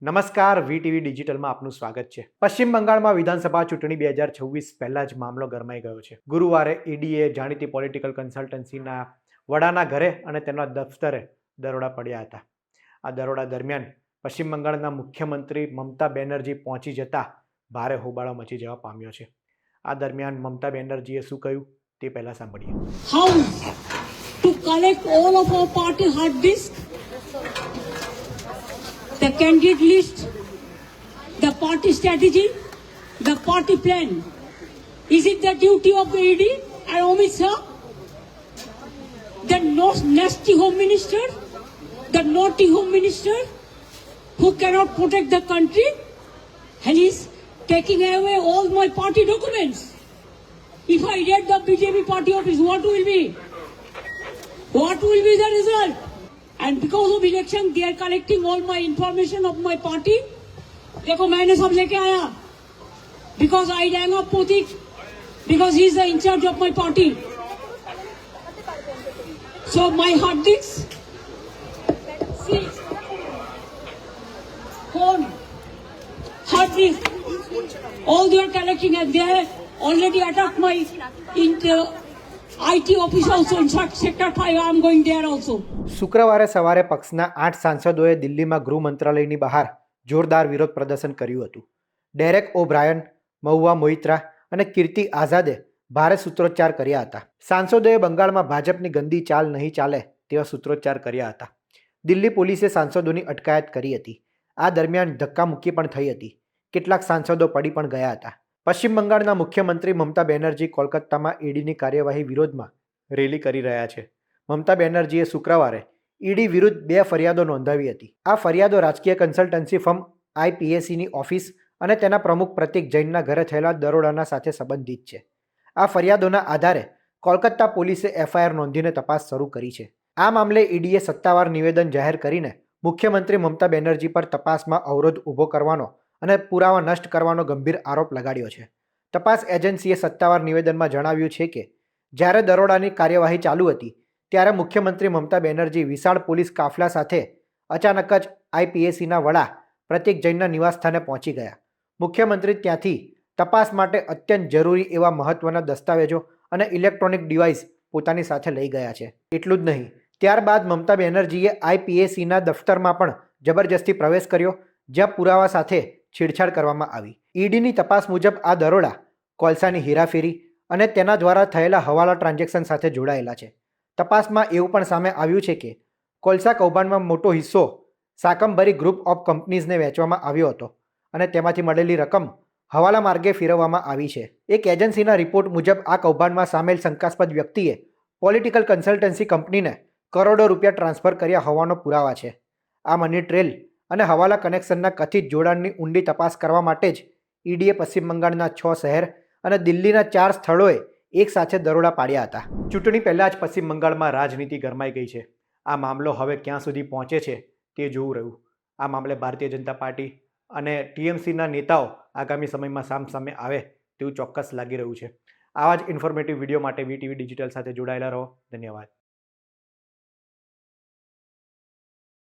નમસ્કાર, વીટીવી ડિજિટલમાં આપનું સ્વાગત છે. પશ્ચિમ બંગાળમાં વિધાનસભા ચૂંટણી 2026 પહેલા જ મામલો ગરમાઈ ગયો છે. ગુરુવારે ઈડીએ જાણીતી પોલિટિકલ કન્સલ્ટન્સીના વડાના ઘરે અને તેના દફતરે દરોડા પડ્યા હતા. આ દરોડા દરમિયાન પશ્ચિમ બંગાળના મુખ્યમંત્રી મમતા બેનર્જી પહોંચી જતા ભારે હોબાળો મચી જવા પામ્યો છે. આ દરમિયાન મમતા બેનર્જીએ શું કહ્યું તે પહેલા સાંભળીએ. How to collect all of our party hard disk, the candidate list, the party strategy, the party plan. Is it the duty of the ED and Amit Shah, the nasty home minister, the naughty home minister who cannot protect the country and is taking away all my party documents? If I raid the BJP party office, what will be? What will be the result? And because of election, they are collecting all my information of my party. देखो मैंने सब लेके आया. Because I rang up Potik, because he is the in charge of my party. So my hard disk, see, phone, hard disk, all they are collecting, and they have already attacked my IT office also. In fact, sector 5, I am going there also. શુક્રવારે સવારે પક્ષના 8 સાંસદોએ દિલ્હીમાં ગૃહ મંત્રાલયની બહાર જોરદાર વિરોધ પ્રદર્શન કર્યું હતું. ડેરેક ઓબ્રાયન, મહુઆ મોઇત્રા અને કીર્તિ આઝાદે ભારે સૂત્રોચ્ચાર કર્યા હતા. સાંસદોએ બંગાળમાં ભાજપની ગંદી ચાલ નહીં ચાલે તેવા સૂત્રોચ્ચાર કર્યા હતા. દિલ્હી પોલીસે સાંસદોની અટકાયત કરી હતી. આ દરમિયાન ધક્કામુક્કી પણ થઈ હતી. કેટલાક સાંસદો પડી પણ ગયા હતા. પશ્ચિમ બંગાળના મુખ્યમંત્રી મમતા બેનર્જી કોલકાતામાં ઈડીની કાર્યવાહી વિરોધમાં રેલી કરી રહ્યા છે. મમતા બેનર્જીએ શુક્રવારે ઈડી વિરુદ્ધ 2 ફરિયાદો નોંધાવી હતી. આ ફરિયાદો રાજકીય કન્સલ્ટન્સી ફર્મ IPACની ઓફિસ અને તેના પ્રમુખ પ્રતીક જૈનના ઘરે થયેલા દરોડાના સાથે સંબંધિત છે. આ ફરિયાદોના આધારે કોલકાતા પોલીસે FIR નોંધીને તપાસ શરૂ કરી છે. આ મામલે ઈડીએ સત્તાવાર નિવેદન જાહેર કરીને મુખ્યમંત્રી મમતા બેનર્જી પર તપાસમાં અવરોધ ઊભો કરવાનો અને પુરાવા નષ્ટ કરવાનો ગંભીર આરોપ લગાડ્યો છે. તપાસ એજન્સીએ સત્તાવાર નિવેદનમાં જણાવ્યું છે કે જ્યારે દરોડાની કાર્યવાહી ચાલુ હતી ત્યારે મુખ્યમંત્રી મમતા બેનર્જી વિશાળ પોલીસ કાફલા સાથે અચાનક જ IPACના વડા પ્રતીક જૈનના નિવાસસ્થાને પહોંચી ગયા. મુખ્યમંત્રી ત્યાંથી તપાસ માટે અત્યંત જરૂરી એવા મહત્વના દસ્તાવેજો અને ઇલેક્ટ્રોનિક ડિવાઇસ પોતાની સાથે લઈ ગયા છે. એટલું જ નહીં, ત્યારબાદ મમતા બેનર્જીએ IPACના દફતરમાં પણ જબરજસ્તી પ્રવેશ કર્યો, જ્યાં પુરાવા સાથે છેડછાડ કરવામાં આવી. ઈડીની તપાસ મુજબ આ દરોડા કોલસાની હેરાફેરી અને તેના દ્વારા થયેલા હવાલા ટ્રાન્ઝેક્શન સાથે જોડાયેલા છે. તપાસમાં એવું પણ સામે આવ્યું છે કે કોલસા કૌભાંડમાં મોટો હિસ્સો સાકંબરી ગ્રુપ ઓફ કંપનીઝને વેચવામાં આવ્યો હતો અને તેમાંથી મળેલી રકમ હવાલા માર્ગે ફેરવવામાં આવી છે. એક એજન્સીના રિપોર્ટ મુજબ આ કૌભાંડમાં સામેલ શંકાસ્પદ વ્યક્તિએ પોલિટિકલ કન્સલ્ટન્સી કંપનીને કરોડો રૂપિયા ટ્રાન્સફર કર્યા હોવાનો પુરાવા છે. આ મની ટ્રેલ અને હવાલા કનેક્શનના કથિત જોડાણની ઊંડી તપાસ કરવા માટે જ ઈડીએ પશ્ચિમ બંગાળના 6 શહેર અને દિલ્હીના 4 સ્થળોએ એક સાથે દરોડા પાડ્યા હતા. ચૂંટણી પહેલાં જ પશ્ચિમ બંગાળમાં રાજનીતિ ગરમાઈ ગઈ છે. આ મામલો હવે ક્યાં સુધી પહોંચે છે તે જોવું રહ્યું. આ મામલે ભારતીય જનતા પાર્ટી અને TMCના નેતાઓ આગામી સમયમાં સામસામે આવે તેવું ચોક્કસ લાગી રહ્યું છે. આવા જ ઇન્ફોર્મેટિવ વિડીયો માટે વીટીવી ડિજિટલ સાથે જોડાયેલા રહો. ધન્યવાદ.